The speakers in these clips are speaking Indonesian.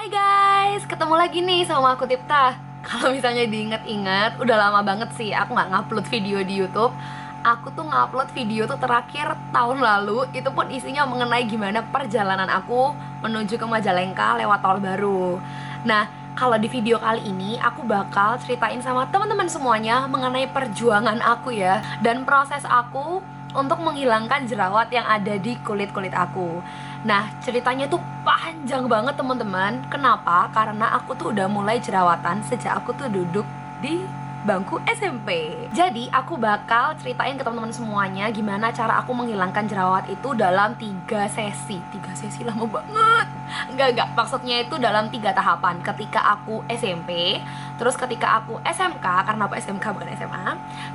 Hai guys, ketemu lagi nih sama aku Tipta. Kalau misalnya diinget-inget, udah lama banget sih aku nggak ngupload video di YouTube. Aku tuh ngupload video tuh terakhir tahun lalu. Itu pun isinya mengenai gimana perjalanan aku menuju ke Majalengka lewat tol baru. Nah, kalau di video kali ini aku bakal ceritain sama teman-teman semuanya mengenai perjuangan aku ya, dan proses aku untuk menghilangkan jerawat yang ada di kulit-kulit aku. Nah, ceritanya tuh panjang banget teman-teman. Kenapa? Karena aku tuh udah mulai jerawatan sejak aku tuh duduk di bangku SMP. Jadi, aku bakal ceritain ke teman-teman semuanya gimana cara aku menghilangkan jerawat itu dalam 3 sesi. 3 sesi lama banget. Enggak. Maksudnya itu dalam 3 tahapan. Ketika aku SMP, terus ketika aku SMK, karena aku SMK bukan SMA,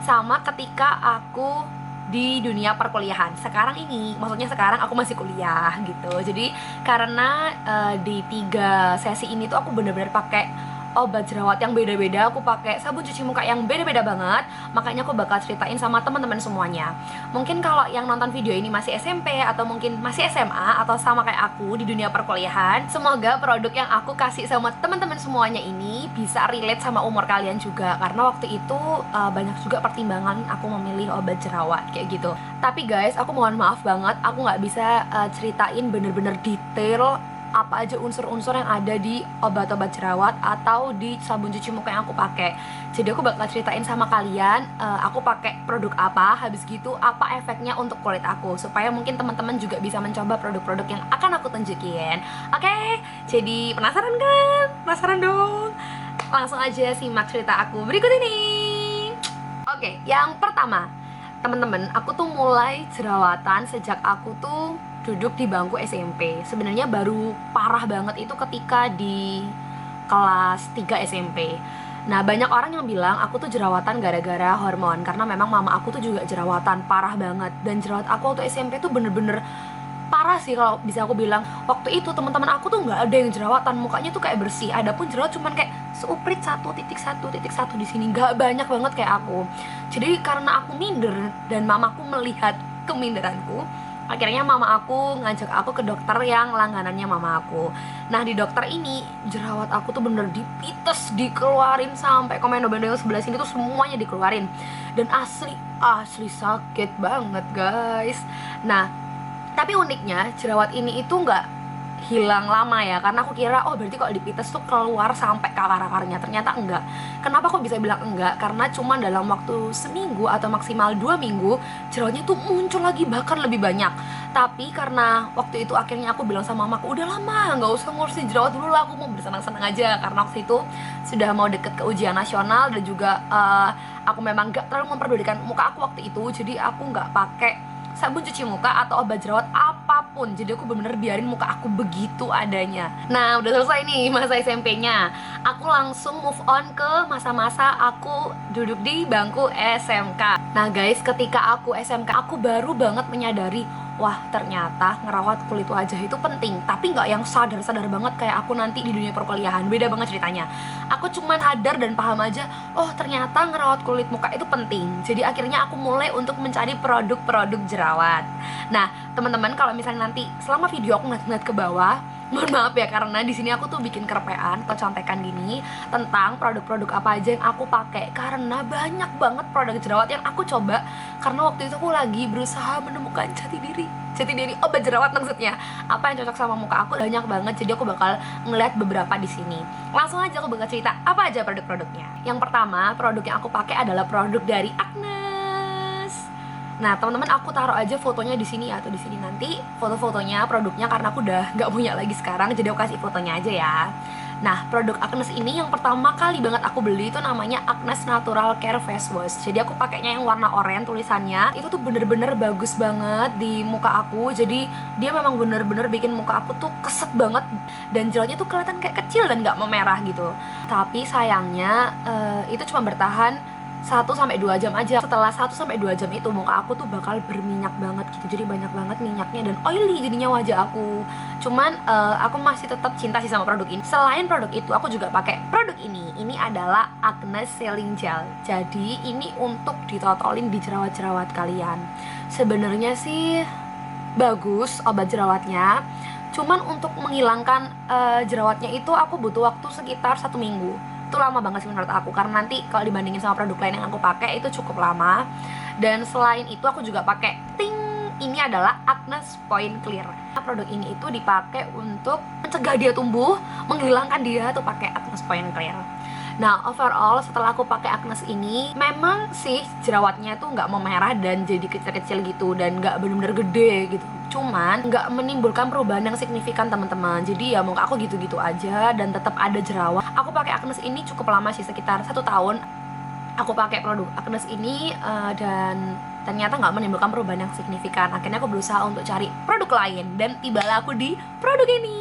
sama ketika aku di dunia perkuliahan. Sekarang ini, maksudnya sekarang aku masih kuliah gitu. Jadi karena di 3 sesi ini tuh aku bener-bener pakai obat jerawat yang beda-beda, aku pakai sabun cuci muka yang beda-beda banget. Makanya aku bakal ceritain sama teman-teman semuanya. Mungkin kalau yang nonton video ini masih SMP atau mungkin masih SMA atau sama kayak aku di dunia perkuliahan, semoga produk yang aku kasih sama teman-teman semuanya ini bisa relate sama umur kalian juga. Karena waktu itu banyak juga pertimbangan aku memilih obat jerawat kayak gitu. Tapi guys, aku mohon maaf banget, aku nggak bisa ceritain bener-bener detail apa aja unsur-unsur yang ada di obat-obat jerawat atau di sabun cuci muka yang aku pakai. Jadi aku bakal ceritain sama kalian aku pakai produk apa, habis gitu apa efeknya untuk kulit aku, supaya mungkin teman-teman juga bisa mencoba produk-produk yang akan aku tunjukin. Oke, jadi penasaran kan? Penasaran dong? Langsung aja simak cerita aku berikut ini. Oke, yang pertama, teman-teman, aku tuh mulai jerawatan sejak aku tuh duduk di bangku SMP. Sebenarnya baru parah banget itu ketika di kelas 3 SMP. Nah, banyak orang yang bilang aku tuh jerawatan gara-gara hormon, karena memang mama aku tuh juga jerawatan parah banget. Dan jerawat aku waktu SMP tuh bener-bener parah sih kalau bisa aku bilang. Waktu itu teman-teman aku tuh nggak ada yang jerawatan, mukanya tuh kayak bersih. Adapun jerawat cuman kayak seuprit 1.1 di sini, nggak banyak banget kayak aku. Jadi karena aku minder dan mamaku melihat keminderanku, akhirnya mama aku ngajak aku ke dokter yang langganannya mama aku. Nah, di dokter ini jerawat aku tuh bener dipites, dikeluarin sampai komendo-bendo yang sebelah sini tuh semuanya dikeluarin. Dan asli sakit banget guys. Nah, tapi uniknya jerawat ini itu nggak hilang lama ya, karena aku kira oh berarti kalau dipites tuh keluar sampai ke akar-akarnya. Ternyata enggak. Kenapa aku bisa bilang enggak? Karena cuma dalam waktu seminggu atau maksimal 2 minggu jerawatnya tuh muncul lagi, bahkan lebih banyak. Tapi karena waktu itu akhirnya aku bilang sama mamaku, udah lama nggak usah ngurusin jerawat dulu lah, aku mau bersenang-senang aja. Karena waktu itu sudah mau deket ke ujian nasional dan juga aku memang nggak terlalu memperdulikan muka aku waktu itu. Jadi aku nggak pakai sabun cuci muka atau obat jerawat apapun. Jadi aku bener-bener biarin muka aku begitu adanya. Nah, udah selesai nih masa SMP-nya. Aku langsung move on ke masa-masa aku duduk di bangku SMK. Nah guys, ketika aku SMK, aku baru banget menyadari, wah ternyata ngerawat kulit wajah itu penting. Tapi nggak yang sadar-sadar banget kayak aku nanti di dunia perkuliahan. Beda banget ceritanya. Aku cuman sadar dan paham aja, oh ternyata ngerawat kulit muka itu penting. Jadi akhirnya aku mulai untuk mencari produk-produk jerawat. Nah, teman-teman, kalau misalnya nanti selama video aku ngeliat ke bawah, mohon maaf ya, karena di sini aku tuh bikin kerepean atau contekan gini tentang produk-produk apa aja yang aku pakai, karena banyak banget produk jerawat yang aku coba. Karena waktu itu aku lagi berusaha menemukan jati diri obat jerawat, maksudnya apa yang cocok sama muka aku banyak banget. Jadi aku bakal ngeliat beberapa di sini. Langsung aja aku bakal cerita apa aja produk-produknya. Yang pertama, produk yang aku pakai adalah produk dari Agnes. Nah, teman-teman, aku taruh aja fotonya di sini atau di sini nanti foto-fotonya produknya, karena aku udah nggak punya lagi sekarang. Jadi aku kasih fotonya aja ya. Nah, produk Agnes ini yang pertama kali banget aku beli itu namanya Agnes Natural Care Face Wash. Jadi aku pakainya yang warna oranye tulisannya. Itu tuh bener-bener bagus banget di muka aku. Jadi dia memang bener-bener bikin muka aku tuh keset banget, dan jerawatnya tuh kelihatan kayak kecil dan nggak memerah gitu. Tapi sayangnya itu cuma bertahan 1-2 jam aja. Setelah 1-2 jam itu muka aku tuh bakal berminyak banget gitu. Jadi banyak banget minyaknya dan oily jadinya wajah aku. Cuman aku masih tetap cinta sih sama produk ini. Selain produk itu, aku juga pakai produk ini. Ini adalah Agnes Sealing Gel. Jadi ini untuk ditotolin di jerawat-jerawat kalian. Sebenarnya sih bagus obat jerawatnya, Cuman untuk menghilangkan jerawatnya itu aku butuh waktu sekitar 1 minggu. Itu lama banget sih menurut aku, karena nanti kalau dibandingin sama produk lain yang aku pakai itu cukup lama. Dan selain itu aku juga pakai ini adalah Agnes Point Clear. Produk ini itu dipakai untuk mencegah dia tumbuh, menghilangkan dia tuh pakai Agnes Point Clear. Nah, overall setelah aku pakai Agnes ini, memang sih jerawatnya tuh nggak memerah dan jadi kecil-kecil gitu, dan nggak bener-bener gede gitu. Cuman nggak menimbulkan perubahan yang signifikan teman-teman. Jadi ya muka aku gitu-gitu aja dan tetap ada jerawat. Aku pakai Agnes ini cukup lama sih, sekitar 1 tahun. Aku pakai produk Agnes ini dan ternyata nggak menimbulkan perubahan yang signifikan. Akhirnya aku berusaha untuk cari produk lain dan tibalah aku di produk ini,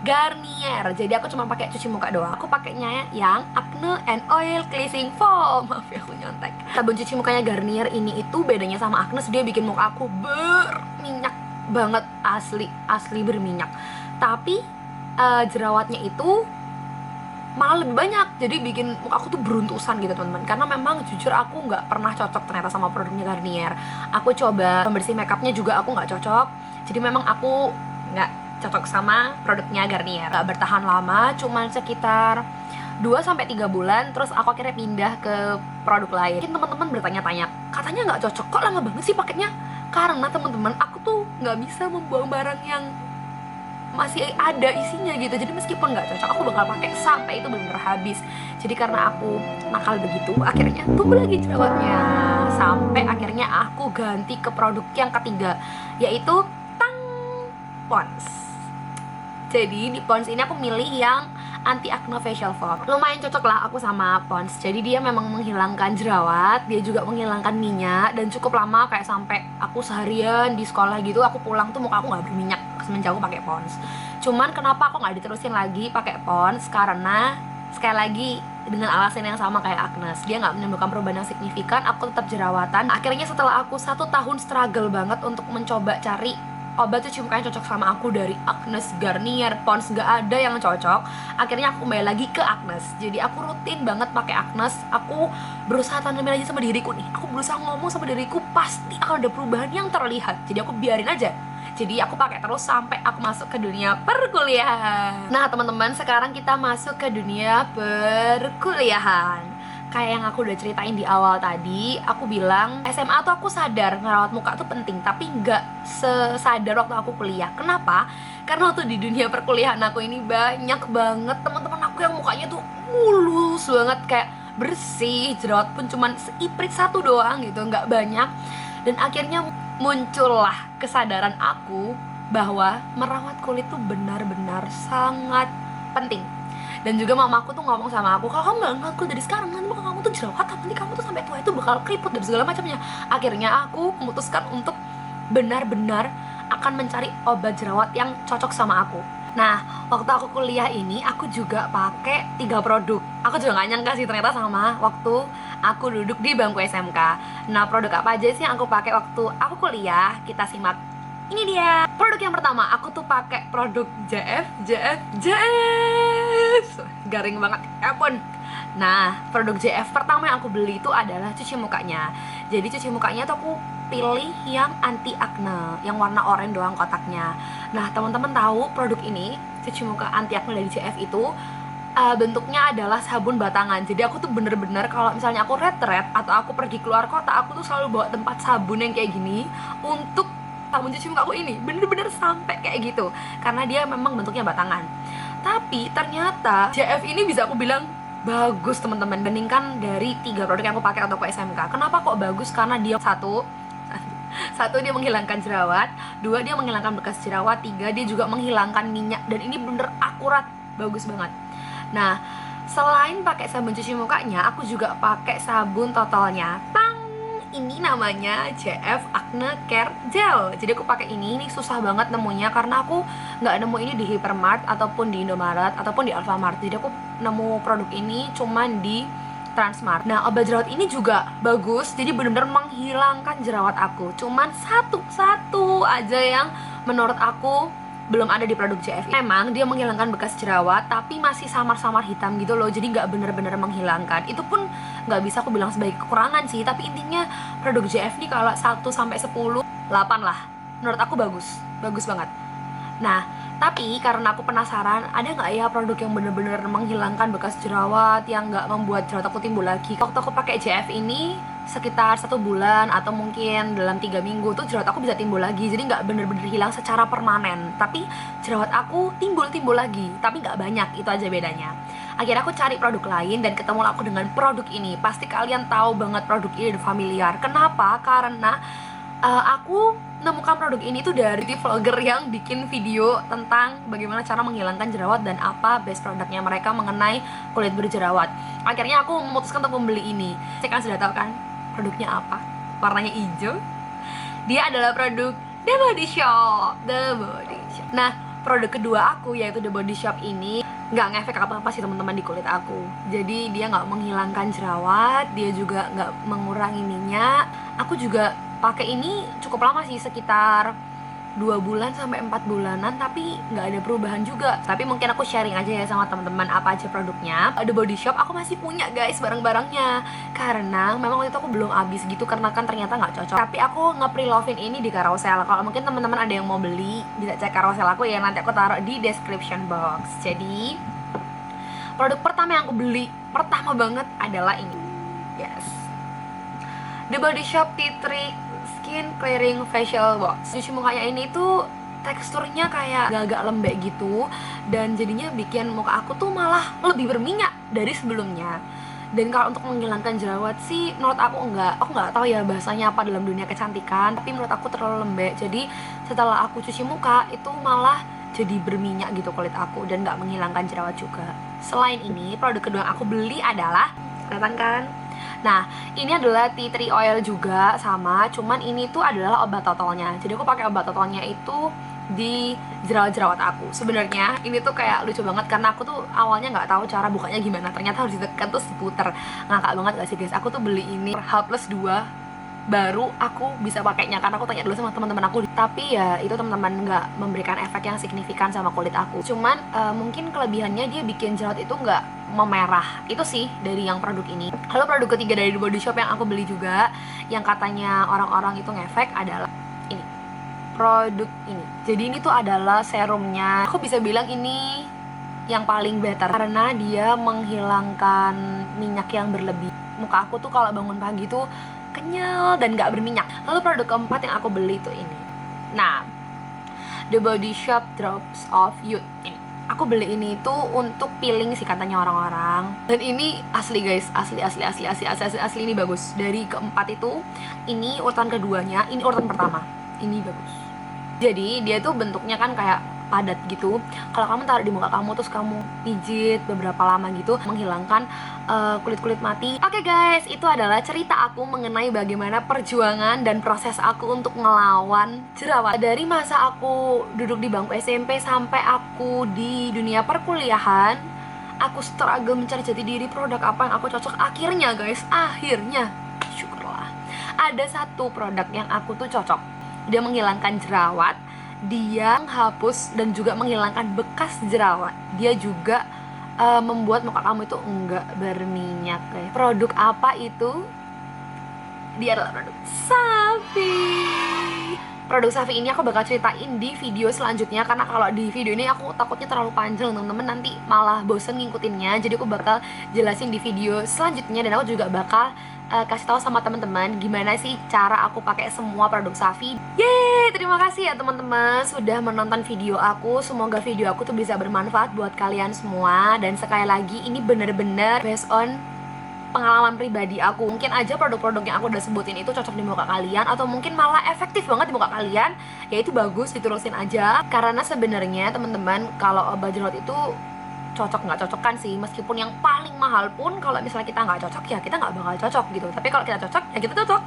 Garnier. Jadi aku cuma pakai cuci muka doang. Aku pakainya yang Acne and Oil Cleansing Foam. Maaf ya aku nyontek. Sabun cuci mukanya Garnier ini itu bedanya sama Agnes, dia bikin muka aku berminyak banget, asli berminyak. Tapi jerawatnya itu malah lebih banyak, jadi bikin muka aku tuh beruntusan gitu teman-teman. Karena memang jujur aku nggak pernah cocok ternyata sama produknya Garnier. Aku coba pembersih makeupnya juga aku nggak cocok. Jadi memang aku nggak cocok sama produknya Garnier. Nggak bertahan lama, cuman sekitar 2-3 bulan. Terus aku akhirnya pindah ke produk lain. Mungkin teman-teman bertanya-tanya, katanya nggak cocok, kok lama banget sih pakainya? Karena teman-teman, aku tuh nggak bisa membuang barang yang masih ada isinya gitu. Jadi meskipun nggak cocok, aku bakal pakai sampai itu benar-benar habis. Jadi karena aku nakal begitu, akhirnya tumbuh lagi jerawatnya. Sampai akhirnya aku ganti ke produk yang ketiga, yaitu Pond's. Jadi di Pond's ini aku milih yang anti acne facial foam. Lumayan cocok lah aku sama Pond's. Jadi dia memang menghilangkan jerawat, dia juga menghilangkan minyak, dan cukup lama, kayak sampai aku seharian di sekolah gitu, aku pulang tuh muka aku nggak berminyak semenjak aku pakai Pond's. Cuman kenapa aku nggak diterusin lagi pakai Pond's? Karena sekali lagi dengan alasan yang sama kayak Agnes, dia nggak menimbulkan perubahan yang signifikan, aku tetap jerawatan. Akhirnya setelah aku 1 tahun struggle banget untuk mencoba cari obat cuci muka yang cocok sama aku dari Agnes, Garnier, Pond's, nggak ada yang cocok. Akhirnya aku kembali lagi ke Agnes. Jadi aku rutin banget pakai Agnes. Aku berusaha tanamin aja sama diriku nih, aku berusaha ngomong sama diriku pasti akan ada perubahan yang terlihat. Jadi aku biarin aja. Jadi aku pakai terus sampai aku masuk ke dunia perkuliahan. Nah teman-teman, sekarang kita masuk ke dunia perkuliahan. Kayak yang aku udah ceritain di awal tadi, aku bilang SMA tuh aku sadar ngerawat muka tuh penting, tapi nggak sesadar waktu aku kuliah. Kenapa? Karena waktu di dunia perkuliahan aku ini banyak banget teman-teman aku yang mukanya tuh mulus banget, kayak bersih, jerawat pun cuman seiprit 1 doang gitu, nggak banyak. Dan akhirnya muncullah kesadaran aku bahwa merawat kulit tuh benar-benar sangat penting. Dan juga mamaku tuh ngomong sama aku, kalau kamu nggak ngelakuin kulit dari sekarang, nanti muka kamu tuh jerawatan, nanti kamu tuh sampai tua itu bakal keriput dan segala macamnya. Akhirnya aku memutuskan untuk benar-benar akan mencari obat jerawat yang cocok sama aku. Nah, waktu aku kuliah ini aku juga pakai 3 produk. Aku juga gak nyangka sih ternyata sama waktu aku duduk di bangku SMK. Nah, produk apa aja sih yang aku pakai waktu aku kuliah? Kita simak. Ini dia. Produk yang pertama, aku tuh pakai produk JF. Garing banget, ya ampun. Nah, produk JF pertama yang aku beli itu adalah cuci mukanya. Jadi cuci mukanya tuh aku pilih yang anti acne, yang warna oranye doang kotaknya. Nah, teman-teman tahu produk ini, cuci muka anti acne dari JF itu bentuknya adalah sabun batangan. Jadi aku tuh bener-bener kalau misalnya aku retret atau aku pergi keluar kota, aku tuh selalu bawa tempat sabun yang kayak gini untuk sabun cuci muka aku ini. Bener-bener sampai kayak gitu, karena dia memang bentuknya batangan. Tapi ternyata JF ini bisa aku bilang bagus teman-teman, bandingkan dari 3 produk yang aku pakai waktu aku SMK. Kenapa kok bagus? Karena dia satu dia menghilangkan jerawat, 2 dia menghilangkan bekas jerawat, 3 dia juga menghilangkan minyak, dan ini bener akurat, bagus banget. Nah, selain pakai sabun cuci mukanya, aku juga pakai sabun totalnya. Ini namanya JF Acne Care Gel. Jadi aku pakai ini susah banget nemunya karena aku nggak nemu ini di Hypermart ataupun di Indomaret ataupun di Alfamart. Jadi aku nemu produk ini cuman di Transmart. Nah, obat jerawat ini juga bagus, jadi benar-benar menghilangkan jerawat aku. Cuman satu aja yang menurut aku belum ada di produk JF. Memang dia menghilangkan bekas jerawat, tapi masih samar-samar hitam gitu loh. Jadi nggak bener-bener menghilangkan. Itu pun nggak bisa aku bilang sebagai kekurangan sih. Tapi intinya produk JF nih kalau 1 sampai 10, 8 lah. Menurut aku bagus banget. Nah, Tapi karena aku penasaran, ada nggak ya produk yang bener-bener menghilangkan bekas jerawat, yang nggak membuat jerawat aku timbul lagi. Waktu aku pakai JF ini sekitar 1 bulan atau mungkin dalam 3 minggu tuh jerawat aku bisa timbul lagi. Jadi nggak bener-bener hilang secara permanen, tapi jerawat aku timbul lagi, tapi nggak banyak, itu aja bedanya. Akhirnya aku cari produk lain dan ketemu aku dengan produk ini. Pasti kalian tahu banget produk ini, udah familiar. Kenapa? Karena aku menemukan produk ini tuh dari vlogger yang bikin video tentang bagaimana cara menghilangkan jerawat dan apa best produknya mereka mengenai kulit berjerawat. Akhirnya aku memutuskan untuk membeli ini. Saya kan sudah tahu kan produknya apa? Warnanya hijau. Dia adalah produk The Body Shop. The Body Shop. Nah, produk kedua aku yaitu The Body Shop ini nggak ngefek apa-apa sih teman-teman di kulit aku. Jadi dia nggak menghilangkan jerawat, dia juga nggak mengurangi minyak. Aku juga pakai ini cukup lama sih, sekitar 2 bulan sampai 4 bulanan, tapi nggak ada perubahan juga. Tapi mungkin aku sharing aja ya sama teman-teman apa aja produknya. The Body Shop aku masih punya guys barang-barangnya, karena memang waktu itu aku belum habis gitu karena kan ternyata nggak cocok. Tapi aku nge-pre-lovin ini di carousel. Kalau mungkin teman-teman ada yang mau beli, bisa cek carousel aku ya, nanti aku taruh di description box. Jadi produk pertama yang aku beli pertama banget adalah ini. Yes, The Body Shop Tea Tree Skin Clearing Facial Wax. Cuci mukanya ini tuh teksturnya kayak agak lembek gitu, dan jadinya bikin muka aku tuh malah lebih berminyak dari sebelumnya. Dan kalau untuk menghilangkan jerawat sih menurut aku nggak tahu ya bahasanya apa dalam dunia kecantikan, tapi menurut aku terlalu lembek. Jadi setelah aku cuci muka itu malah jadi berminyak gitu kulit aku dan nggak menghilangkan jerawat juga. Selain ini, produk kedua yang aku beli adalah, kelihatan kan? Nah, ini adalah tea tree oil juga sama, cuman ini tuh adalah obat totolnya. Jadi aku pakai obat totolnya itu di jerawat-jerawat aku. Sebenarnya ini tuh kayak lucu banget karena aku tuh awalnya nggak tahu cara bukanya gimana. Ternyata harus ditekan terus diputer. Ngakak banget gak sih guys? Aku tuh beli ini H+2 baru aku bisa pakainya karena aku tanya dulu sama teman-teman aku, tapi ya itu teman-teman nggak memberikan efek yang signifikan sama kulit aku. Cuman mungkin kelebihannya dia bikin jerawat itu nggak memerah. Itu sih dari yang produk ini. Lalu produk ketiga dari The Body Shop yang aku beli juga, yang katanya orang-orang itu ngefek, adalah ini, produk ini. Jadi ini tuh adalah serumnya. Aku bisa bilang ini yang paling better karena dia menghilangkan minyak yang berlebih. Muka aku tuh kalau bangun pagi tuh kenyal dan gak berminyak. Lalu produk keempat yang aku beli itu ini. Nah, The Body Shop Drops of Youth ini. Aku beli ini tuh untuk peeling sih katanya orang-orang. Dan ini asli guys, asli ini bagus. Dari keempat itu, ini urutan keduanya, ini urutan pertama. Ini bagus. Jadi dia tuh bentuknya kan kayak padat gitu. Kalau kamu taruh di muka kamu terus kamu pijit beberapa lama gitu, menghilangkan kulit-kulit mati. Oke guys, itu adalah cerita aku mengenai bagaimana perjuangan dan proses aku untuk ngelawan jerawat. Dari masa aku duduk di bangku SMP sampai aku di dunia perkuliahan, aku struggle mencari jati diri produk apa yang aku cocok. Akhirnya guys, syukurlah, ada satu produk yang aku tuh cocok. Dia menghilangkan jerawat, dia menghapus dan juga menghilangkan bekas jerawat. Dia juga membuat muka kamu itu enggak berminyak guys. Produk apa itu? Dia adalah produk Savi. Produk Savi ini aku bakal ceritain di video selanjutnya, karena kalau di video ini aku takutnya terlalu panjang temen-temen, nanti malah bosen ngikutinnya. Jadi aku bakal jelasin di video selanjutnya, dan aku juga bakal kasih tahu sama teman-teman gimana sih cara aku pakai semua produk Savi. Yeay, terima kasih ya teman-teman sudah menonton video aku. Semoga video aku tuh bisa bermanfaat buat kalian semua. Dan sekali lagi, ini bener-bener based on pengalaman pribadi aku. Mungkin aja produk-produk yang aku udah sebutin itu cocok di muka kalian, atau mungkin malah efektif banget di muka kalian. Ya itu bagus, diterusin aja. Karena sebenarnya teman-teman, kalau obat jerawat itu cocok nggak cocok kan sih, meskipun yang paling mahal pun kalau misalnya kita nggak cocok ya kita nggak bakal cocok gitu, tapi kalau kita cocok ya kita cocok.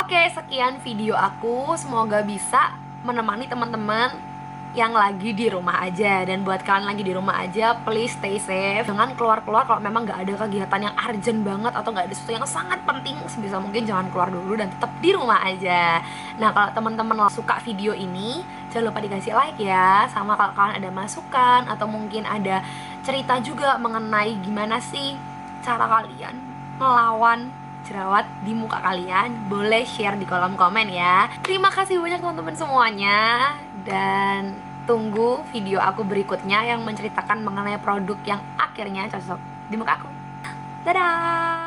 Oke, sekian video aku, semoga bisa menemani teman-teman yang lagi di rumah aja. Dan buat kalian lagi di rumah aja, please stay safe, jangan keluar-keluar kalau memang nggak ada kegiatan yang urgent banget atau nggak ada sesuatu yang sangat penting. Sebisa mungkin jangan keluar dulu dan tetap di rumah aja. Nah, kalau teman-teman suka video ini, jangan lupa dikasih like ya. Sama kalau kalian ada masukan atau mungkin ada cerita juga mengenai gimana sih cara kalian melawan jerawat di muka kalian, boleh share di kolom komen ya. Terima kasih banyak teman-teman semuanya, dan tunggu video aku berikutnya yang menceritakan mengenai produk yang akhirnya cocok di muka aku. Dadah!